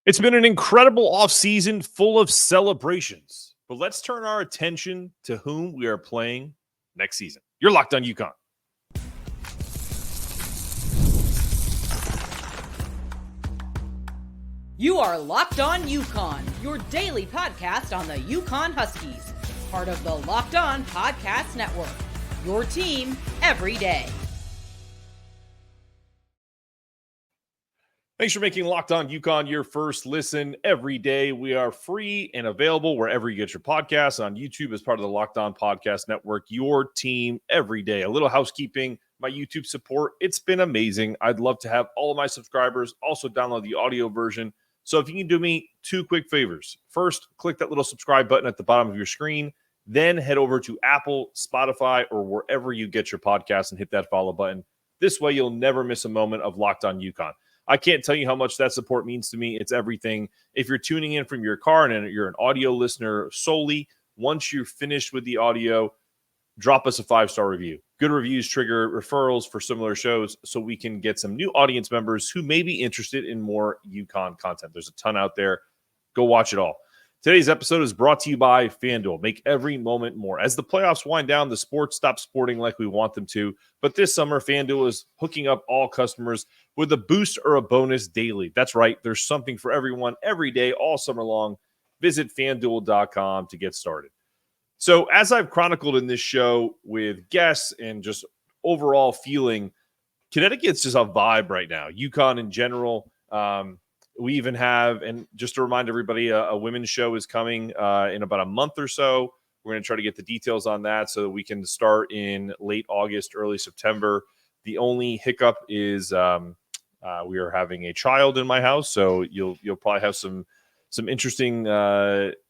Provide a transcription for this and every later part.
It's been an incredible offseason full of celebrations, but let's turn our attention to whom we are playing next season. You're Locked On UConn. You are Locked On UConn, your daily podcast on the UConn Huskies, part of the Locked On Podcast Network, your team every day. Thanks for making Locked On UConn your first listen every day. We are free and available wherever you get your podcasts, on YouTube as part of the Locked On Podcast Network, your team every day. A little housekeeping, my YouTube support, it's been amazing. I'd love to have all of my subscribers also download the audio version. So if you can do me two quick favors. First, click that little subscribe button at the bottom of your screen. Then head over to Apple, Spotify, or wherever you get your podcasts and hit that follow button. This way, you'll never miss a moment of Locked On UConn. I can't tell you how much that support means to me. It's everything. If you're tuning in from your car and you're an audio listener solely, once you're finished with the audio, drop us a 5-star review. Good reviews trigger referrals for similar shows so we can get some new audience members who may be interested in more UConn content. There's a ton out there. Go watch it all. Today's episode is brought to you by FanDuel. Make every moment more. As the playoffs wind down, the sports stop sporting like we want them to. But this summer, FanDuel is hooking up all customers with a boost or a bonus daily. That's right. There's something for everyone every day, all summer long. Visit FanDuel.com to get started. So as I've chronicled in this show with guests and just overall feeling, Connecticut's just a vibe right now. UConn in general. We even have, and just to remind everybody, a women's show is coming in about a month or so. We're going to try to get the details on that so that we can start in late August, early September. The only hiccup is we are having a child in my house, so you'll probably have some interesting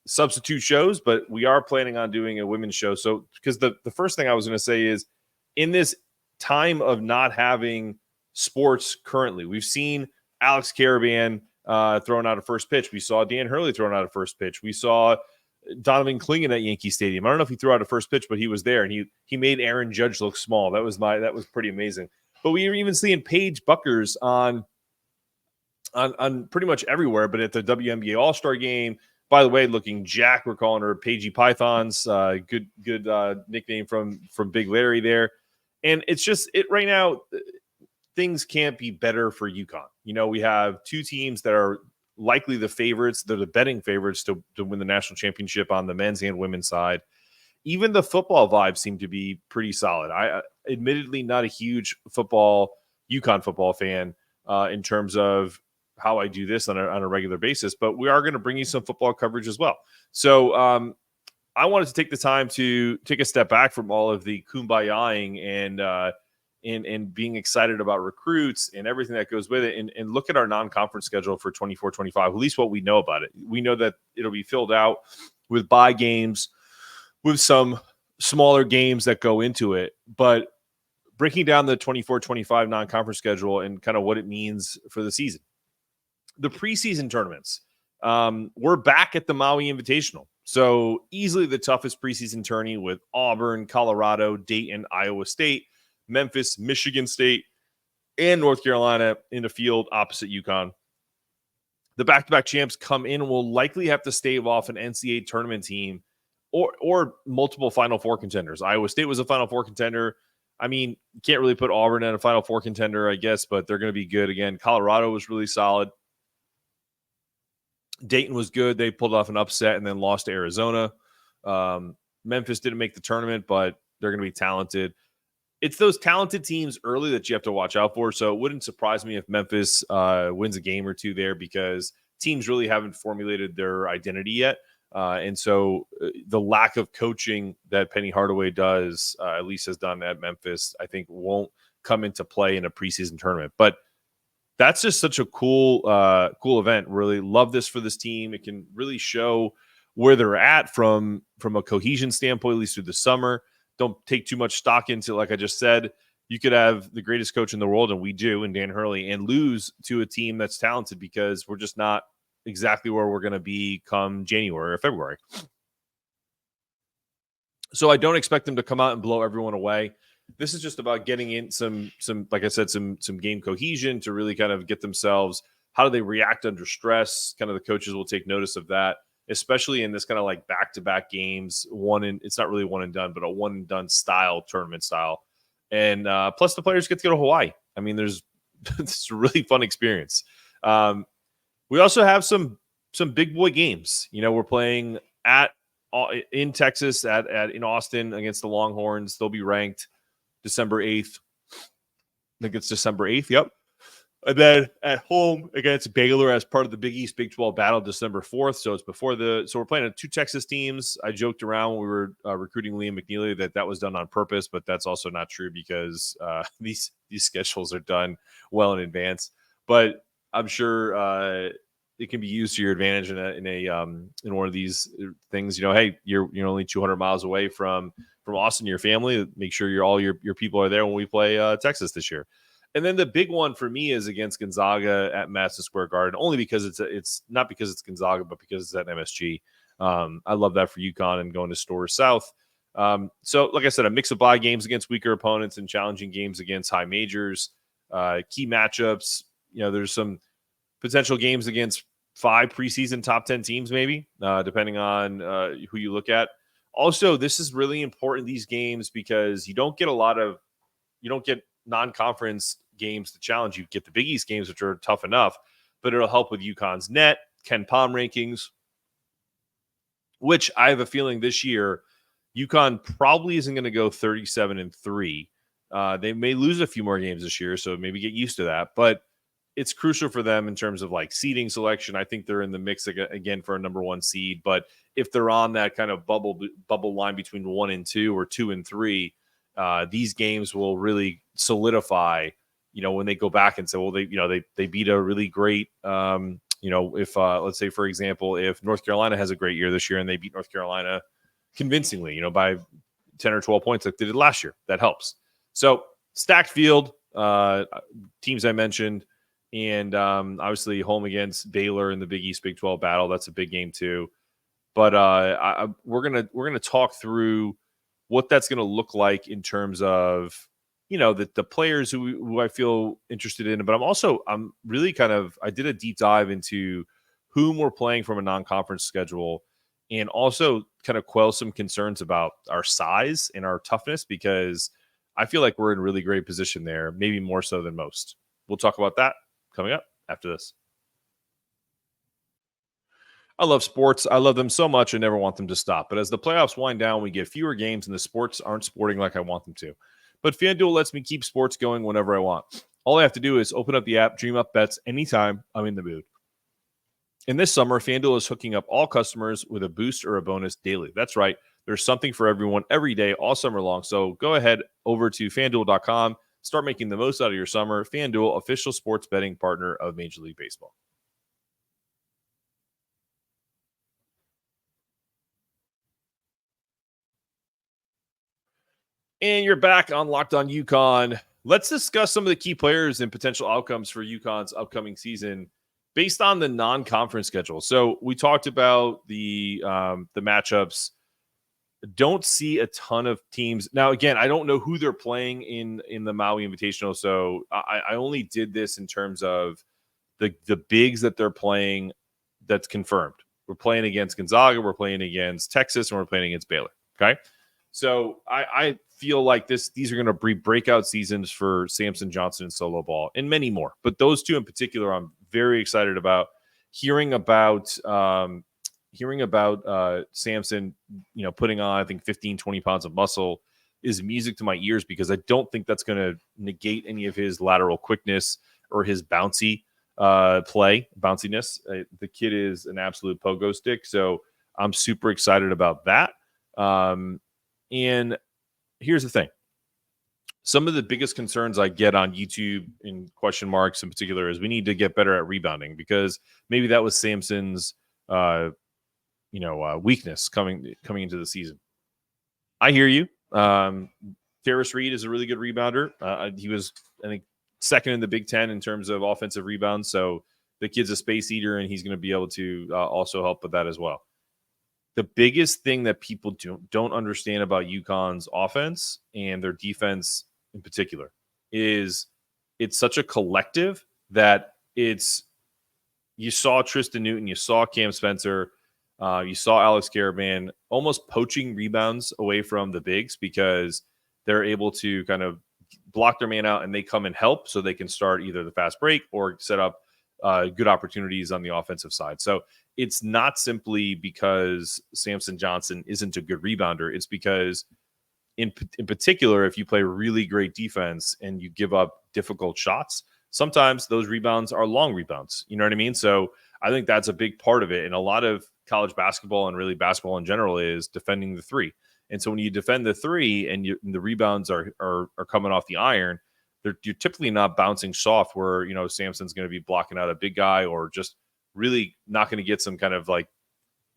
substitute shows, but we are planning on doing a women's show. So, because the first thing I was going to say is, in this time of not having sports currently, we've seen Alex Caravan thrown out of first pitch. We saw Dan Hurley thrown out of first pitch. We saw Donovan Clingan at Yankee Stadium. I don't know if he threw out a first pitch, but he was there, and he made Aaron Judge look small. That was pretty amazing. But we were even seeing Paige Buckers on pretty much everywhere, but at the WNBA All-Star game, by the way, looking jack. We're calling her Paigey Pythons. Good nickname from Big Larry there. And it's just right now, things can't be better for UConn. You know, we have two teams that are likely the favorites. They're the betting favorites to win the national championship on the men's and women's side. Even the football vibes seem to be pretty solid. I admittedly not a huge UConn football fan in terms of how I do this on a regular basis, but we are going to bring you some football coverage as well. So I wanted to take the time to take a step back from all of the kumbayaing and being excited about recruits and everything that goes with it, and look at our non-conference schedule for 24-25, at least what we know about it. We know that it'll be filled out with bye games, with some smaller games that go into it, but breaking down the 24-25 non-conference schedule and kind of what it means for the season. The preseason tournaments, we're back at the Maui Invitational. So easily the toughest preseason tourney with Auburn, Colorado, Dayton, Iowa State, Memphis, Michigan State, and North Carolina in the field opposite UConn. The back-to-back champs come in and will likely have to stave off an NCAA tournament team or multiple Final Four contenders. Iowa State was a Final Four contender. I mean, you can't really put Auburn in a Final Four contender, I guess, but they're going to be good again. Colorado was really solid. Dayton was good. They pulled off an upset and then lost to Arizona. Memphis didn't make the tournament, but they're going to be talented. It's those talented teams early that you have to watch out for. So it wouldn't surprise me if Memphis wins a game or two there, because teams really haven't formulated their identity yet. And so the lack of coaching that Penny Hardaway does, at least has done at Memphis, I think won't come into play in a preseason tournament. But that's just such a cool event. Really love this for this team. It can really show where they're at from a cohesion standpoint, at least through the summer. Don't take too much stock into, like I just said, you could have the greatest coach in the world, and we do, in Dan Hurley, and lose to a team that's talented because we're just not exactly where we're going to be come January or February. So I don't expect them to come out and blow everyone away. This is just about getting in some like I said, some game cohesion to really kind of get themselves how do they react under stress? Kind of the coaches will take notice of that, especially in this kind of like back-to-back games. It's not really one and done, but a one and done style, tournament style. And plus the players get to go to Hawaii. I mean, it's a really fun experience. We also have some big boy games. We're playing in Texas in Austin against the Longhorns. They'll be ranked December 8th. I think it's December 8th. Yep. And then at home against Baylor as part of the Big East Big 12 battle, December 4th. So it's so we're playing 2 Texas teams. I joked around when we were recruiting Liam McNeely that was done on purpose, but that's also not true because these schedules are done well in advance. But I'm sure it can be used to your advantage in one of these things. Hey, you're only 200 miles away from Austin, your family. Make sure all your people are there when we play Texas this year. And then the big one for me is against Gonzaga at Madison Square Garden, only because it's not because it's Gonzaga, but because it's at MSG. I love that for UConn and going to Storrs South. So, like I said, a mix of bye games against weaker opponents and challenging games against high majors. Key matchups. There's some potential games against 5 preseason top 10 teams, maybe, depending on who you look at. Also, this is really important, these games, because you don't get non-conference games to challenge. You get the Big East games, which are tough enough, but it'll help with UConn's net, Ken Pom rankings, which I have a feeling this year, UConn probably isn't going to go 37-3. They may lose a few more games this year, so maybe get used to that, but it's crucial for them in terms of like seeding selection. I think they're in the mix again for a number 1 seed, but if they're on that kind of bubble line between 1 and 2 or 2 and 3, these games will really solidify, when they go back and say, well, they beat a really great, if let's say, for example, if North Carolina has a great year this year and they beat North Carolina convincingly, by 10 or 12 points like they did last year, that helps. So stacked field, teams I mentioned, and obviously home against Baylor in the Big East Big 12 battle. That's a big game too. But we're gonna talk through what that's going to look like in terms of, the players who I feel interested in. But I'm really I did a deep dive into whom we're playing from a non-conference schedule, and also kind of quell some concerns about our size and our toughness, because I feel like we're in a really great position there, maybe more so than most. We'll talk about that coming up after this. I love sports. I love them so much. I never want them to stop. But as the playoffs wind down, we get fewer games and the sports aren't sporting like I want them to. But FanDuel lets me keep sports going whenever I want. All I have to do is open up the app, dream up bets anytime I'm in the mood. And this summer, FanDuel is hooking up all customers with a boost or a bonus daily. That's right. There's something for everyone every day, all summer long. So go ahead over to FanDuel.com. Start making the most out of your summer. FanDuel, official sports betting partner of Major League Baseball. And you're back on Locked On UConn. Let's discuss some of the key players and potential outcomes for UConn's upcoming season based on the non-conference schedule. So we talked about the matchups. Don't see a ton of teams. Now, again, I don't know who they're playing in the Maui Invitational, so I only did this in terms of the bigs that they're playing that's confirmed. We're playing against Gonzaga, we're playing against Texas, and we're playing against Baylor, okay? So I feel like these are going to be breakout seasons for Samson Johnson and solo ball, and many more. But those two in particular, I'm very excited about. Hearing about Samson, putting on, I think, 15, 20 pounds of muscle is music to my ears, because I don't think that's going to negate any of his lateral quickness or his bounciness. The kid is an absolute pogo stick. So I'm super excited about that. And here's the thing. Some of the biggest concerns I get on YouTube in question marks in particular is we need to get better at rebounding, because maybe that was Samson's, weakness coming into the season. I hear you. Ferris Reed is a really good rebounder. He was, I think, second in the Big Ten in terms of offensive rebounds. So the kid's a space eater, and he's going to be able to also help with that as well. The biggest thing that people don't understand about UConn's offense and their defense in particular is it's such a collective that it's you saw Tristan Newton, you saw Cam Spencer, you saw Alex Caravan almost poaching rebounds away from the bigs because they're able to kind of block their man out and they come and help so they can start either the fast break or set up good opportunities on the offensive side. So it's not simply because Samson Johnson isn't a good rebounder. It's because in particular, if you play really great defense and you give up difficult shots, sometimes those rebounds are long rebounds. You know what I mean? So I think that's a big part of it. And a lot of college basketball and really basketball in general is defending the three. And so when you defend the three and the rebounds are coming off the iron, you're typically not bouncing soft where, you know, Samson's going to be blocking out a big guy or just really not going to get some kind of like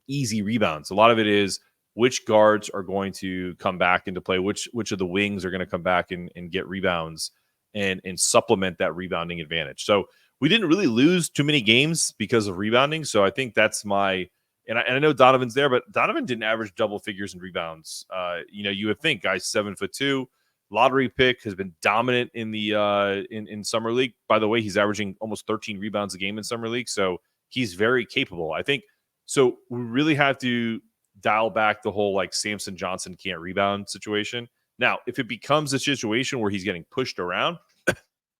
easy rebounds. A lot of it is which guards are going to come back into play, which of the wings are going to come back and get rebounds and supplement that rebounding advantage. So we didn't really lose too many games because of rebounding. So I think that's my – and I know Donovan's there, but Donovan didn't average double figures in rebounds. You know, you would think guy's 7'2", lottery pick, has been dominant in the in summer league. By the way, he's averaging almost 13 rebounds a game in summer league, so he's very capable. I think so. We really have to dial back the whole like Samson Johnson can't rebound situation. Now, if it becomes a situation where he's getting pushed around,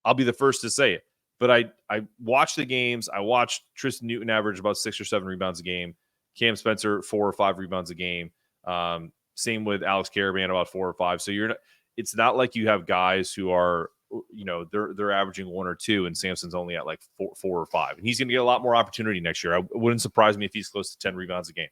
I'll be the first to say it. But I watched the games. I watched Tristan Newton average about 6 or 7 rebounds a game. Cam Spencer, 4 or 5 rebounds a game. Same with Alex Caravan, about 4 or 5. So it's not like you have guys who are, you know, they're averaging 1 or 2, and Samson's only at like 4 or 5. And he's going to get a lot more opportunity next year. It wouldn't surprise me if he's close to 10 rebounds a game.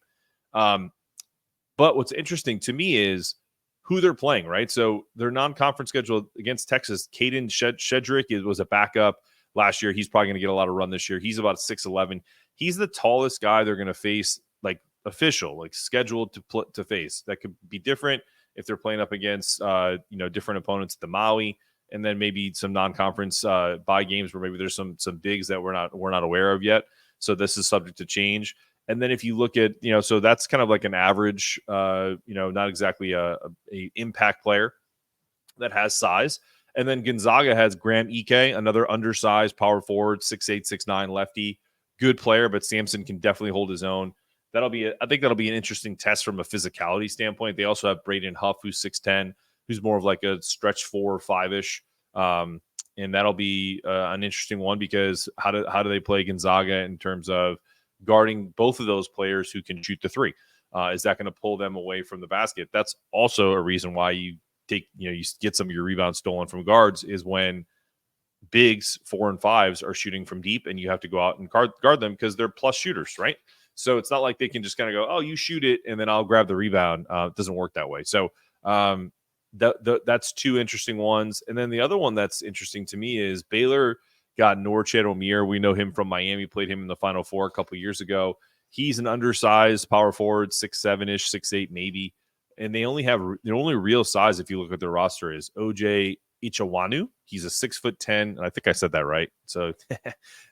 But what's interesting to me is who they're playing, right? So their non-conference schedule against Texas, Caden Shedrick was a backup last year. He's probably going to get a lot of run this year. He's about 6'11". He's the tallest guy they're going to face, like official, like scheduled to face. That could be different if they're playing up against, you know, different opponents at the Maui, and then maybe some non-conference bye games where maybe there's some bigs that we're not aware of yet. So this is subject to change. And then if you look at, you know, so that's kind of like an average, you know, not exactly a impact player that has size. And then Gonzaga has Graham Ike, another undersized power forward, 6'8", 6'9", lefty. Good player, but Samson can definitely hold his own. I think that'll be an interesting test from a physicality standpoint. They also have Braden Huff, who's 6'10", who's more of like a stretch 4 or 5-ish. And that'll be an interesting one because how do they play Gonzaga in terms of guarding both of those players who can shoot the three? Is that going to pull them away from the basket? That's also a reason why you get some of your rebounds stolen from guards is when bigs 4 and 5s are shooting from deep and you have to go out and guard them because they're plus shooters, right? So it's not like they can just kind of go, oh, you shoot it and then I'll grab the rebound. It doesn't work that way. So that's 2 interesting ones. And then the other one that's interesting to me is Baylor got Norchad Omier. We know him from Miami, played him in the Final Four a couple years ago. He's an undersized power forward, 6'7"-ish, 6'8" maybe. And their only real size, if you look at their roster, is OJ Ichawanu. He's a 6'10", and I think I said that right. So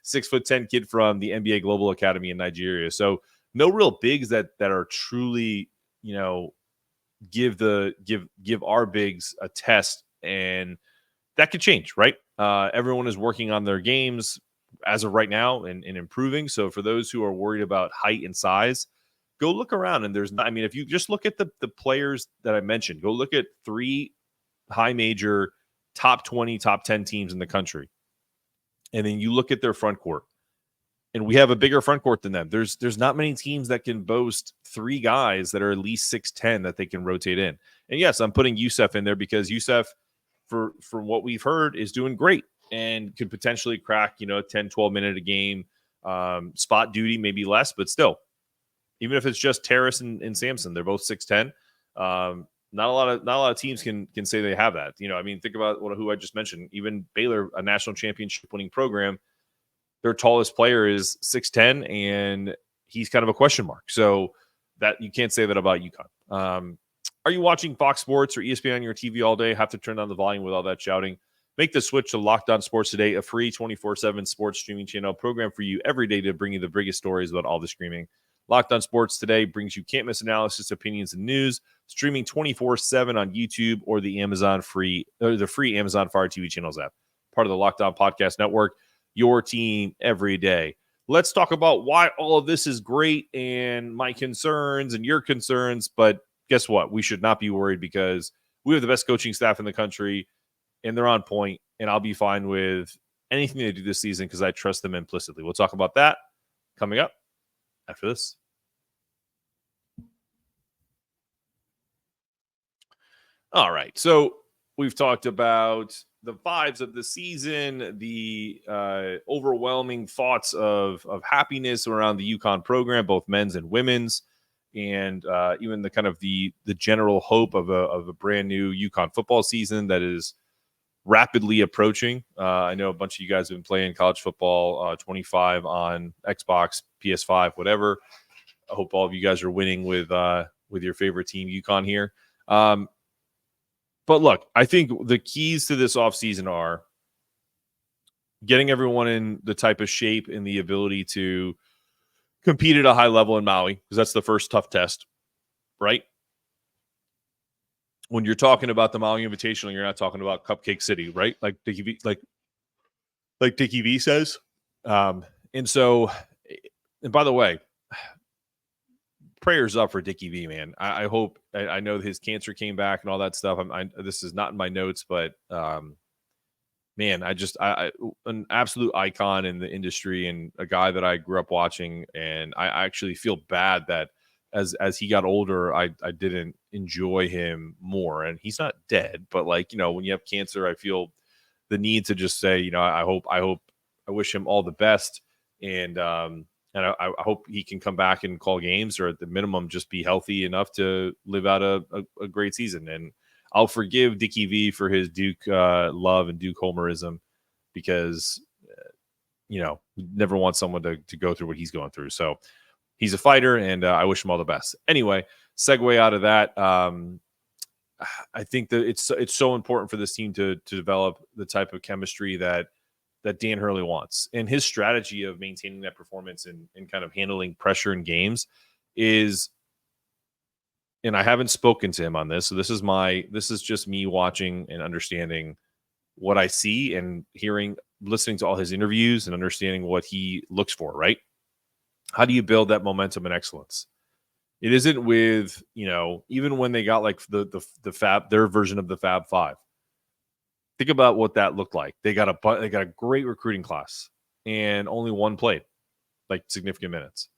6'10" kid from the NBA Global Academy in Nigeria. So no real bigs that are truly, you know, give our bigs a test, and that could change, right? Everyone is working on their games as of right now and improving. So for those who are worried about height and size, go look around. And if you just look at the players that I mentioned, go look at 3 high major top 20, top 10 teams in the country. And then you look at their front court. And we have a bigger front court than them. There's not many teams that can boast 3 guys that are at least 6'10" that they can rotate in. And yes, I'm putting Youssef in there because Youssef, from what we've heard, is doing great and could potentially crack, you know, 10, 12 minute a game spot duty, maybe less, but still, even if it's just Terrace and Samson, they're both 6'10". Not a lot of teams can say they have that. You know, I mean, think about who I just mentioned. Even Baylor, a national championship winning program, their tallest player is 6'10", and he's kind of a question mark. So that you can't say that about UConn. Are you watching Fox Sports or ESPN on your TV all day? Have to turn down the volume with all that shouting. Make the switch to Locked On Sports Today, a free 24/7 sports streaming channel program for you every day to bring you the biggest stories about all the screaming. Locked On Sports Today brings you can't-miss analysis, opinions, and news, streaming 24/7 on YouTube or the free Amazon Fire TV channels app. Part of the Locked On Podcast Network, your team every day. let's talk about why all of this is great and my concerns and your concerns. But guess what? We should not be worried because we have the best coaching staff in the country and they're on point, and I'll be fine with anything they do this season because I trust them implicitly. We'll talk about that coming up after this. All right. So we've talked about the vibes of the season, the overwhelming thoughts of happiness around the UConn program, both men's and women's, and even the kind of the general hope of a brand new UConn football season that is rapidly approaching. I know a bunch of you guys have been playing college football 25 on Xbox, PS5, whatever. I hope all of you guys are winning with your favorite team, UConn here. But look, I think the keys to this offseason are getting everyone in the type of shape and the ability to compete at a high level in Maui, because that's the first tough test, right? When you're talking about the Maui Invitational, you're not talking about Cupcake City, right? Like Dickie V, like Dickie V says. And so, and by the way, prayers up for Dickie V, man. I hope, I know his cancer came back and all that stuff. This is not in my notes, but man, I an absolute icon in the industry and a guy that I grew up watching. And I actually feel bad that as he got older, I didn't enjoy him more. And he's not dead, but like, when you have cancer, I feel the need to just say, I wish him all the best. And I hope he can come back and call games, or at the minimum, just be healthy enough to live out a great season. And I'll forgive Dickie V for his Duke love and Duke homerism, because, never want someone to go through what he's going through. So he's a fighter, and I wish him all the best. Anyway, segue out of that. I think that it's so important for this team to develop the type of chemistry that Dan Hurley wants. And his strategy of maintaining that performance and kind of handling pressure in games is, and I haven't spoken to him on this, so this is just me watching and understanding what I see and listening to all his interviews and understanding what he looks for, right? How do you build that momentum and excellence? It isn't with, even when they got like their version of the Fab Five. Think about what that looked like. They got a great recruiting class, and only one played like significant minutes.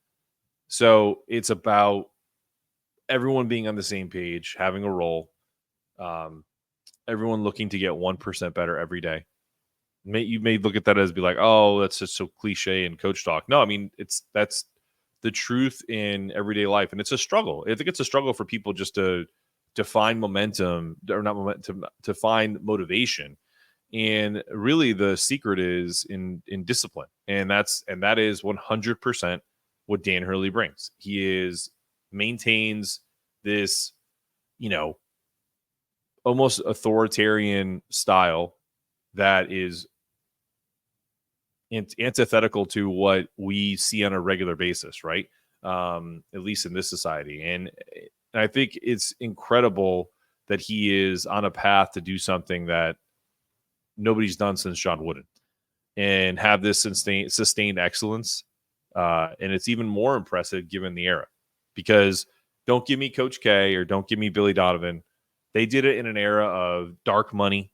So it's about everyone being on the same page, having a role, everyone looking to get 1% better every day. You may look at that as be like, oh, that's just so cliche and coach talk. No, I mean, that's the truth in everyday life, and it's a struggle. I think it's a struggle for people just to find momentum, or not momentum, to find motivation. And really the secret is in discipline. And that is 100% what Dan Hurley brings. He maintains this, almost authoritarian style that is antithetical to what we see on a regular basis, right? At least in this society. And I think it's incredible that he is on a path to do something that nobody's done since John Wooden, and have this sustained excellence. And it's even more impressive given the era, because don't give me Coach K or don't give me Billy Donovan. They did it in an era of dark money.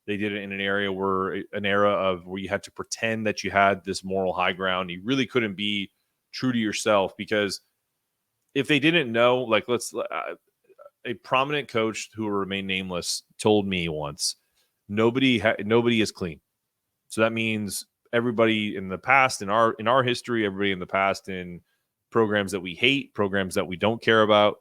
They did it in an era where you had to pretend that you had this moral high ground. You really couldn't be true to yourself, because if they didn't know, like a prominent coach who will remain nameless told me once, nobody is clean. So that means everybody in the past, in our history, everybody in the past in programs that we hate, programs that we don't care about,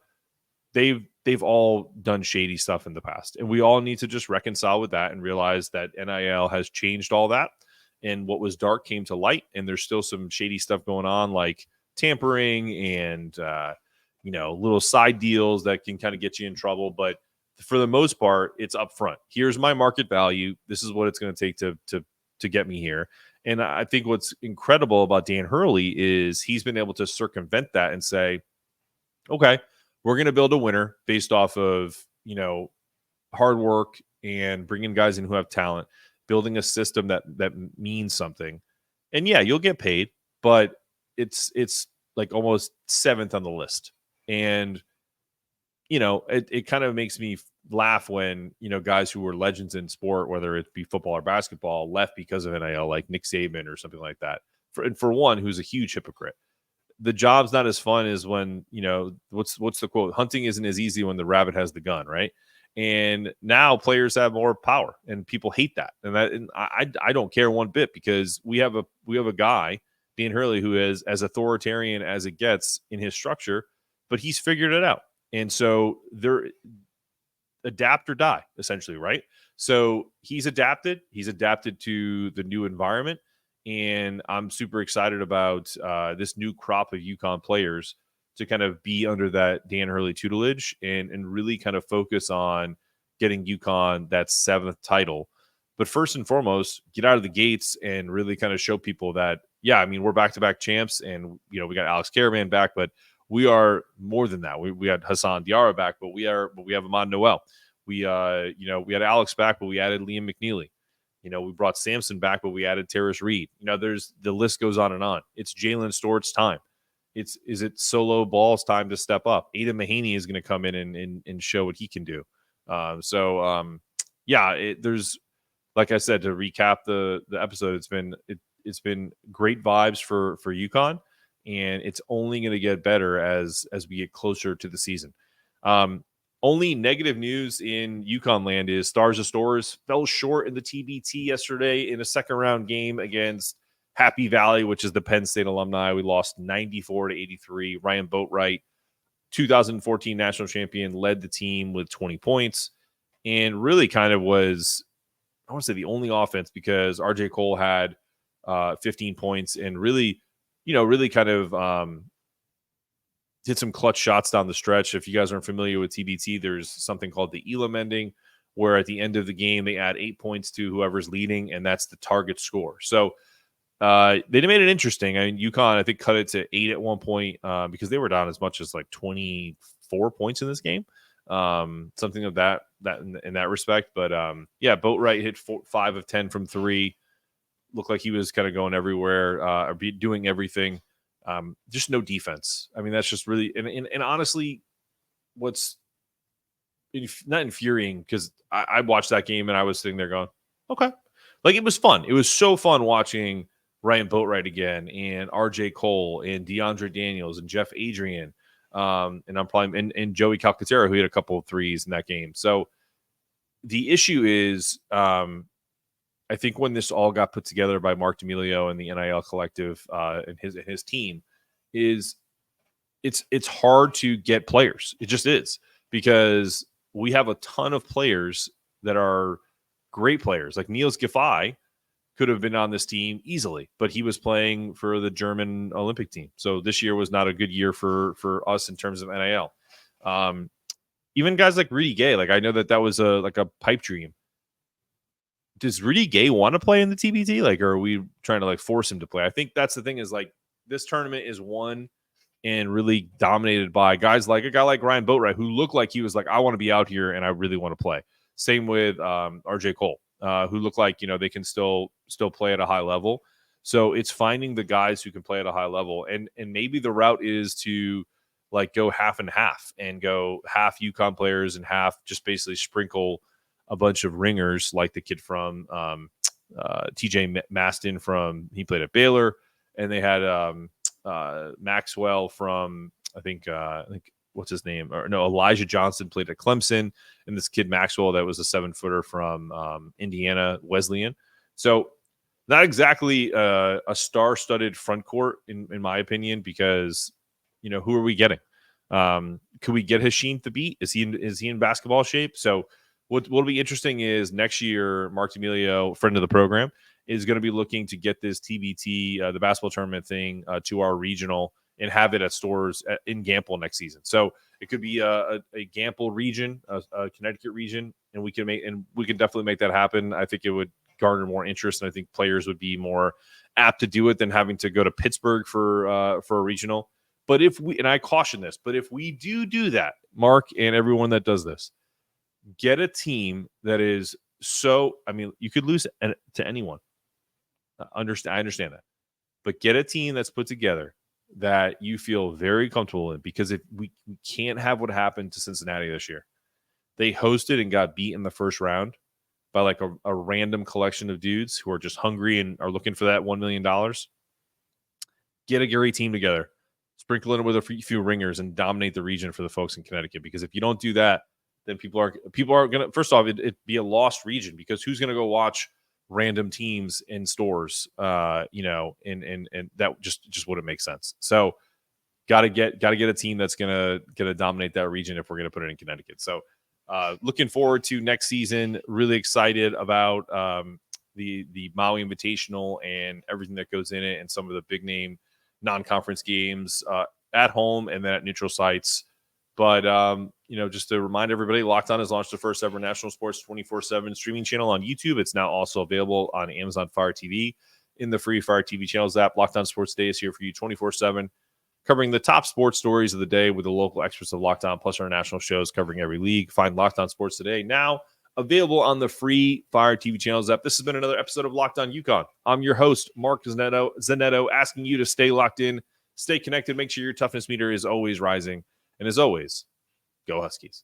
they've all done shady stuff in the past. And we all need to just reconcile with that and realize that NIL has changed all that. And what was dark came to light. And there's still some shady stuff going on, like tampering and, little side deals that can kind of get you in trouble. But for the most part, it's upfront. Here's my market value. This is what it's going to take to get me here. And I think what's incredible about Dan Hurley is he's been able to circumvent that and say, okay, we're going to build a winner based off of, hard work and bringing guys in who have talent, building a system that means something. And yeah, you'll get paid, but it's like almost 7th on the list. And, it kind of makes me laugh when, guys who were legends in sport, whether it be football or basketball, left because of NIL, like Nick Saban or something like that. For one, who's a huge hypocrite. The job's not as fun as when, what's the quote? Hunting isn't as easy when the rabbit has the gun, right? And now players have more power, and people hate that. And I don't care one bit, because we have a guy, Dan Hurley, who is as authoritarian as it gets in his structure, but he's figured it out. And so they're adapt or die, essentially, right? So he's adapted to the new environment. And I'm super excited about this new crop of UConn players to kind of be under that Dan Hurley tutelage and really kind of focus on getting UConn that 7th title. But first and foremost, get out of the gates and really kind of show people that, we're back-to-back champs, and, we got Alex Caravan back, but we are more than that. We had Hassan Diarra back, but we have Ahmad Noel. We had Alex back, but we added Liam McNeely. We brought Samson back, but we added Terrace Reed. There's the list goes on and on. It's Jalen Stewart's time. Is it Solo Ball's time to step up? Aidan Mahaney is going to come in and show what he can do. There's, like I said, to recap the episode, it's been great vibes for UConn, and it's only going to get better as we get closer to the season. Only negative news in UConn land is Stars of Stores fell short in the TBT yesterday in a second-round game against Happy Valley, which is the Penn State alumni. We lost 94-83. Ryan Boatwright, 2014 national champion, led the team with 20 points and really kind of was, I want to say, the only offense, because RJ Cole had 15 points and really kind of did some clutch shots down the stretch. If you guys aren't familiar with TBT, there's something called the Elam ending, where at the end of the game, they add 8 points to whoever's leading, and that's the target score. So they made it interesting. I mean, UConn, I think, cut it to 8 at one point because they were down as much as like 24 points in this game. Something of that in that respect. But Boatwright hit 5 of 10 from 3. Looked like he was kind of going everywhere, or doing everything. Just no defense. I mean, that's just really, and honestly, what's not infuriating, because I watched that game and I was sitting there going, okay. Like, it was fun. It was so fun watching Ryan Boatwright again, and RJ Cole, and DeAndre Daniels, and Jeff Adrian, and Joey Calcaterra, who hit a couple of threes in that game. So the issue is, I think when this all got put together by Mark D'Amelio and the NIL collective and his team, is it's hard to get players. It just is, because we have a ton of players that are great players. Like Niels Giffey could have been on this team easily, but he was playing for the German Olympic team. So this year was not a good year for us in terms of NIL. Even guys like Rudy Gay, like, I know that was a pipe dream. Does Rudy Gay want to play in the TBT? Like, or are we trying to like force him to play? I think that's the thing, is like, this tournament is won and really dominated by guys like a guy like Ryan Boatwright, who looked like he was like, I want to be out here and I really want to play. Same with RJ Cole, who look like, they can still play at a high level. So it's finding the guys who can play at a high level. And maybe the route is to like go half and half, and go half UConn players and half just basically sprinkle a bunch of ringers, like the kid from TJ Maston he played at Baylor, and they had Maxwell from I think what's his name, or no, Elijah Johnson played at Clemson, and this kid Maxwell that was a 7-footer from Indiana Wesleyan. So not exactly a star-studded front court in my opinion, because who are we getting? Could we get Hashim Thabit? Is he in basketball shape? So what'll be interesting is next year, Mark D'Amelio, friend of the program, is going to be looking to get this TBT, the basketball tournament thing, to our regional and have it at stores in Gamble next season. So it could be a Gamble region, a Connecticut region, and we can definitely make that happen. I think it would garner more interest, and I think players would be more apt to do it than having to go to Pittsburgh for a regional. But and I caution this, but if we do that, Mark and everyone that does this, get a team that is you could lose to anyone. I understand that. But get a team that's put together that you feel very comfortable in, because if we can't have what happened to Cincinnati this year. They hosted and got beat in the first round by like a random collection of dudes who are just hungry and are looking for that $1 million. Get a great team together, sprinkle in with a few ringers, and dominate the region for the folks in Connecticut. Because if you don't do that, then people are going to, first off, it'd be a lost region, because who's going to go watch random teams in stores, and that just wouldn't make sense. So got to get a team that's going to dominate that region if we're going to put it in Connecticut. So looking forward to next season. Really excited about the Maui Invitational and everything that goes in it, and some of the big name non-conference games at home and then at neutral sites. But just to remind everybody, Locked On has launched the first ever national sports 24/7 streaming channel on YouTube. It's now also available on Amazon Fire TV in the free Fire TV channels app. Locked On Sports Today is here for you 24/7. Covering the top sports stories of the day with the local experts of Locked On, plus our national shows covering every league. Find Locked On Sports Today now available on the free Fire TV channels app. This has been another episode of Locked On UConn. I'm your host, Mark Zanetto, asking you to stay locked in, stay connected, make sure your toughness meter is always rising. And as always, go Huskies.